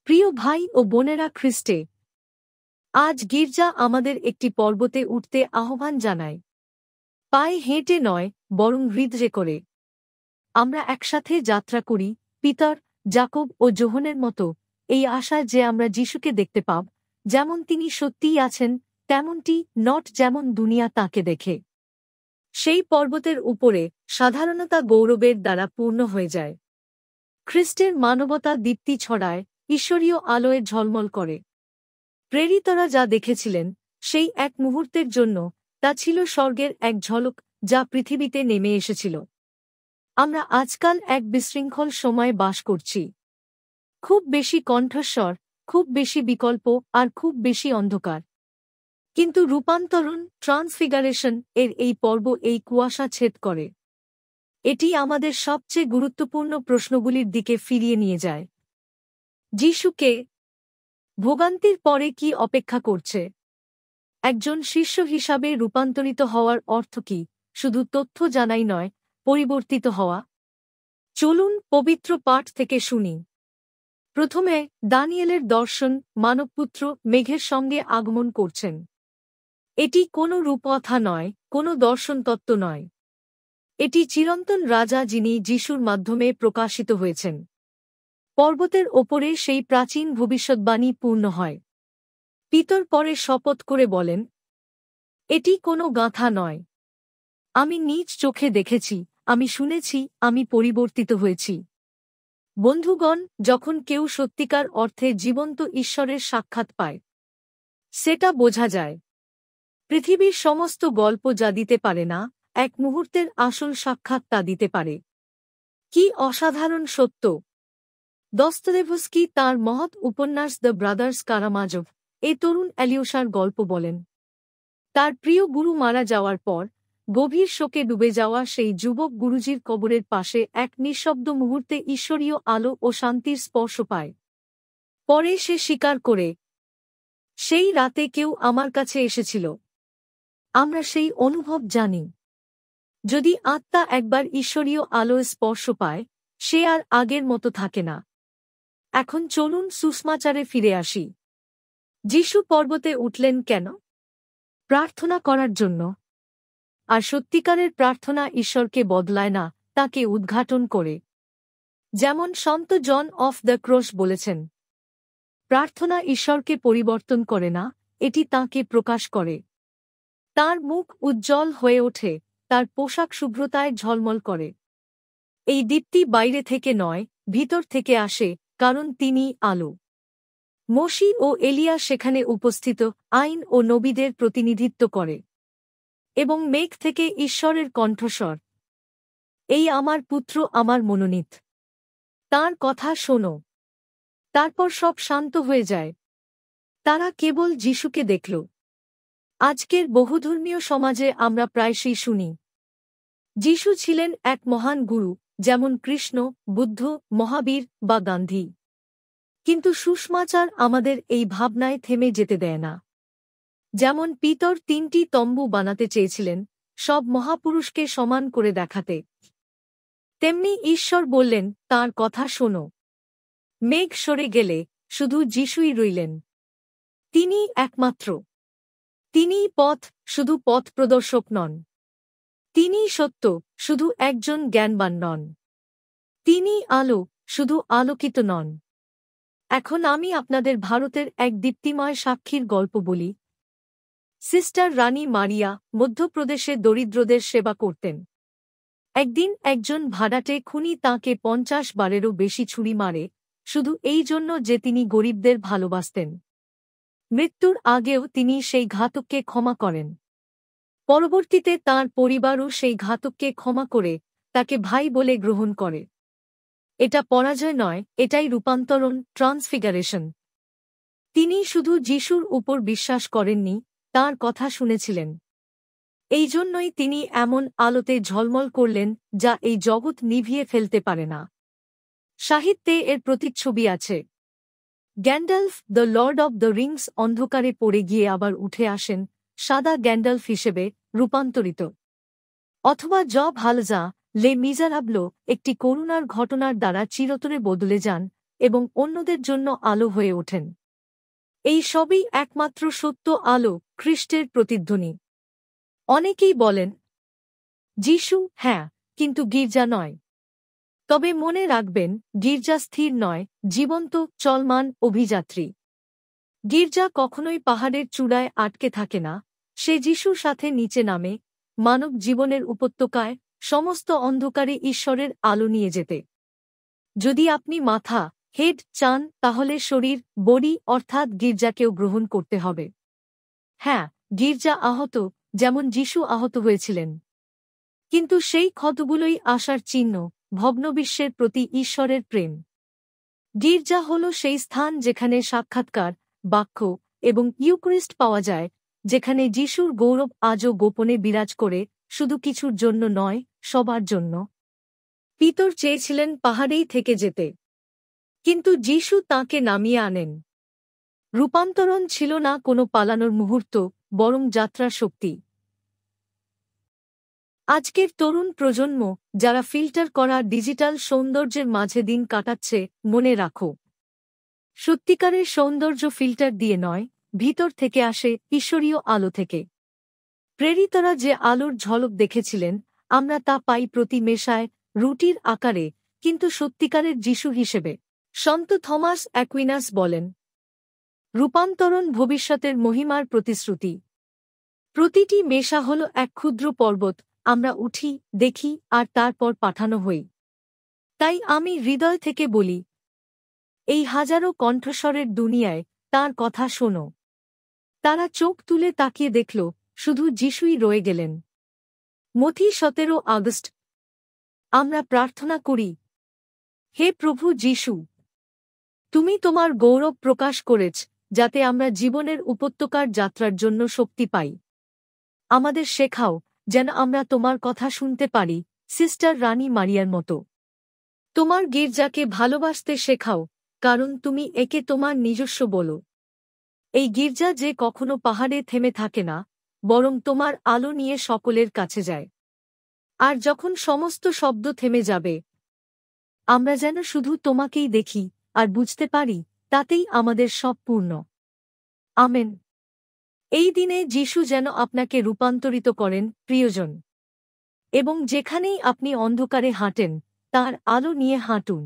প্রিয় ভাই ও বোনেরা খ্রিস্টে, আজ গির্জা আমাদের একটি পর্বতে উঠতে আহ্বান জানায়। পায়ে হেঁটে নয়, বরং হৃদয়ে করে। আমরা একসাথে যাত্রা করি, পিতর, যাকব ও যোহনের মতো, এই আশায় যে আমরা যিশুকে দেখতে পাব, যেমন তিনি সত্যিই আছেন, তেমনটি নট যেমন দুনিয়া তাকে দেখে। সেই পর্বতের উপরে সাধারণতা গৌরবের দ্বারা পূর্ণ হয়ে যায়। খ্রিস্টের মানবতা দীপ্তি ছড়ায়, ঈশ্বরীয় আলোয় ঝলমল করে। প্রেরিতরা যা দেখেছিলেন, সেই এক মুহূর্তের জন্য, তা ছিল স্বর্গের এক ঝলক যা পৃথিবীতে নেমে এসেছিল। আমরা আজকাল এক বিশৃঙ্খল সময়ে বাস করছি। খুব বেশি কণ্ঠস্বর, খুব বেশি বিকল্প আর খুব বেশি অন্ধকার। কিন্তু রূপান্তরণ, ট্রান্সফিগারেশন এর এই পর্ব এই কুয়াশা ছেদ করে। এটি আমাদের সবচেয়ে গুরুত্বপূর্ণ প্রশ্নগুলির দিকে ফিরিয়ে নিয়ে যায়। যিশুকে ভোগান্তির পরে কি অপেক্ষা করছে? একজন শিষ্য হিসাবে রূপান্তরিত হওয়ার অর্থ কি? শুধু তথ্য জানাই নয়, পরিবর্তিত হওয়া। চলুন পবিত্র পাঠ থেকে শুনি। প্রথমে দানিয়েলের দর্শন। মানবপুত্র মেঘের সঙ্গে আগমন করছেন। এটি কোনো রূপকথা নয়, কোনো দর্শনতত্ত্ব নয়। এটি চিরন্তন রাজা যিনি যিশুর মাধ্যমে প্রকাশিত হয়েছেন। পর্বতের ওপরে সেই প্রাচীন ভবিষ্যদ্বাণী পূর্ণ হয়। পিতর পরে শপথ করে বলেন, এটি কোনো গাঁথা নয়। আমি নিজ চোখে দেখেছি, আমি শুনেছি, আমি পরিবর্তিত হয়েছি। বন্ধুগণ, যখন কেউ সত্যিকার অর্থে জীবন্ত ঈশ্বরের সাক্ষাৎ পায়, সেটা বোঝা যায়। পৃথিবীর সমস্ত গল্প যা দিতে পারে না, এক মুহূর্তের আসল সাক্ষাৎ তা দিতে পারে। কি অসাধারণ সত্য! দস্তয়েভস্কি তাঁর মহৎ উপন্যাস দ্য ব্রাদার্স কারামাজভ এই তরুণ অ্যালিউশার গল্প বলেন। তার প্রিয় গুরু মারা যাওয়ার পর, গভীর শোকে ডুবে যাওয়া সেই যুবক গুরুজির কবরের পাশে এক নিঃশব্দ মুহূর্তে ঈশ্বরীয় আলো ও শান্তির স্পর্শ পায়। পরে সে স্বীকার করে, সেই রাতে কেউ আমার কাছে এসেছিল। আমরা সেই অনুভব জানি। যদি আত্মা একবার ঈশ্বরীয় আলোয় স্পর্শ পায়, সে আর আগের মতো থাকে না। এখন চলুন সুসমাচারে ফিরে আসি। যিশু পর্বতে উঠলেন কেন? প্রার্থনা করার জন্য। আর সত্যিকারের প্রার্থনা ঈশ্বরকে বদলায় না, তাকে উদ্ঘাটন করে। যেমন সন্ত জন অফ দ্য ক্রস বলেছেন, প্রার্থনা ঈশ্বরকে পরিবর্তন করে না, এটি তাঁকে প্রকাশ করে। তাঁর মুখ উজ্জ্বল হয়ে ওঠে, তার পোশাক শুভ্রতায় ঝলমল করে। এই দীপ্তি বাইরে থেকে নয়, ভিতর থেকে আসে, কারণ তিনি আলো। মোশি ও এলিয়া সেখানে উপস্থিত, আইন ও নবীদের প্রতিনিধিত্ব করে। এবং মেঘ থেকে ঈশ্বরের কণ্ঠস্বর, এই আমার পুত্র, আমার মনোনীত, তাঁর কথা শোনো। তারপর সব শান্ত হয়ে যায়। তারা কেবল যিশুকে দেখল। আজকের বহুধর্মীয় সমাজে আমরা প্রায়শই শুনি, যিশু ছিলেন এক মহান গুরু, যেমন কৃষ্ণ, বুদ্ধ, মহাবীর বা গান্ধী। কিন্তু সুসমাচার আমাদের এই ভাবনায় থেমে যেতে দেয় না। যেমন পিতর 3টি তম্বু বানাতে চেয়েছিলেন, সব মহাপুরুষকে সমান করে দেখাতে, তেমনি ঈশ্বর বললেন, তাঁর কথা শোনো। মেঘ সরে গেলে শুধু যিশুই রইলেন। তিনিই একমাত্র। তিনিই পথ, শুধু পথ প্রদর্শক নন। তিনিই সত্য, শুধু একজন জ্ঞানবান নন। তিনিই আলো, শুধু আলোকিত নন। এখন আমি আপনাদের ভারতের এক দীপ্তিময় সাক্ষীর গল্প বলি। সিস্টার রানী মারিয়া মধ্যপ্রদেশে দরিদ্রদের সেবা করতেন। একদিন একজন ভাড়াটে খুনি তাঁকে 50 বারেরও বেশি ছুরি মারে, শুধু এই জন্য যে তিনি গরিবদের ভালোবাসতেন। মৃত্যুর আগেও তিনি সেই ঘাতককে ক্ষমা করেন। পরবর্তীতে তাঁর পরিবারও সেই ঘাতককে ক্ষমা করে তাকে ভাই বলে গ্রহণ করে। এটা পরাজয় নয়, এটাই রূপান্তরণ, ট্রান্সফিগারেশন। তিনি শুধু যিশুর উপর বিশ্বাস করেননি, তাঁর কথা শুনেছিলেন। এই জন্যই তিনি এমন আলোতে ঝলমল করলেন যা এই জগৎ নিভিয়ে ফেলতে পারে না। সাহিত্যে এর প্রতিচ্ছবি আছে। Gandalf the lord of the rings অন্ধকারে পড়ে গিয়ে আবার উঠে আসেন, সাদা গ্যান্ডালফ হিসেবে রূপান্তরিত। অথবা জব হালজা লে মিজারাবলো একটি করুণার ঘটনার দ্বারা চিরতরে বদলে যান, এবং অন্যদের জন্য আলো হয়ে ওঠেন। এই সবই একমাত্র সত্য আলো, খ্রিস্টের প্রতিধ্বনি। অনেকেই বলেন, যিশু, হ্যাঁ, কিন্তু গির্জা নয়। তবে মনে রাখবেন, গির্জা স্থির নয়, জীবন্ত, চলমান অভিযাত্রী। গির্জা কখনোই পাহাড়ের চূড়ায় আটকে থাকে না, সে যিশুর সাথে নিচে নামে, মানব জীবনের উপত্যকায়, সমস্ত অন্ধকারে ঈশ্বরের আলো নিয়ে যেতে। যদি আপনি মাথা, হেড চান, তাহলে শরীর, বডি অর্থাৎ গির্জাকেও গ্রহণ করতে হবে। হ্যাঁ, গির্জা আহত, যেমন যিশু আহত হয়েছিলেন। কিন্তু সেই ক্ষতগুলোই আশার চিহ্ন, ভগ্নবিশ্বের প্রতি ঈশ্বরের প্রেম। গির্জা হল সেই স্থান যেখানে সাক্ষাৎকার, বাক্য এবং ইউক্রিস্ট পাওয়া যায়, যেখানে যিশুর গৌরব আজও গোপনে বিরাজ করে, শুধু কিছুর জন্য নয়, সবার জন্য। পিতর চেয়েছিলেন পাহাড়েই থেকে যেতে, কিন্তু যিশু তাঁকে নামিয়ে আনেন। রূপান্তরণ ছিল না কোনো পালানোর মুহূর্ত, বরং যাত্রার শক্তি। আজকের তরুণ প্রজন্ম, যারা ফিল্টার করা ডিজিটাল সৌন্দর্যের মাঝে দিন কাটাচ্ছে, মনে রাখো, সত্যিকারের সৌন্দর্য ফিল্টার দিয়ে নয়, ভিতর থেকে আসে, ঈশ্বরীয় আলো থেকে। প্রেরিতরা যে আলোর ঝলক দেখেছিলেন, আমরা তা পাই প্রতি মেশায়, রুটির আকারে, কিন্তু সত্যিকারের যিশু হিসেবে। সন্ত থমাস অ্যাকুইনাস বলেন, রূপান্তরণ ভবিষ্যতের মহিমার প্রতিশ্রুতি। প্রতিটি মেশা হল এক ক্ষুদ্র পর্বত, আমরা উঠি, দেখি, আর তারপর পাঠানো হই। তাই আমি হৃদয় থেকে বলি, এই হাজারো কণ্ঠস্বরের দুনিয়ায় তার কথা শোনো। তারা চোখ তুলে তাকিয়ে দেখল, শুধু যিশুই রয়ে গেলেন। মথি 17 আগস্ট। আমরা প্রার্থনা করি, হে প্রভু যিশু, তুমি তোমার গৌরব প্রকাশ করেছ, যাতে আমরা জীবনের উপত্যকার যাত্রার জন্য শক্তি পাই। আমাদের শেখাও, যেন আমরা তোমার কথা শুনতে পারি, সিস্টার রানী মারিয়ার মতো। তোমার গির্জাকে ভালোবাসতে শেখাও, কারণ তুমি একে তোমার নিজস্ব বলো। এই গির্জা যে কখনো পাহাড়ে থেমে থাকে না, বরং তোমার আলো নিয়ে সকলের কাছে যায়। আর যখন সমস্ত শব্দ থেমে যাবে, আমরা যেন শুধু তোমাকেই দেখি আর বুঝতে পারি, তাতেই আমাদের সব পূর্ণ। আমেন। এই দিনে যিশু যেন আপনাকে রূপান্তরিত করেন, প্রিয়জন। এবং যেখানেই আপনি অন্ধকারে হাঁটেন, তার আলো নিয়ে হাঁটুন।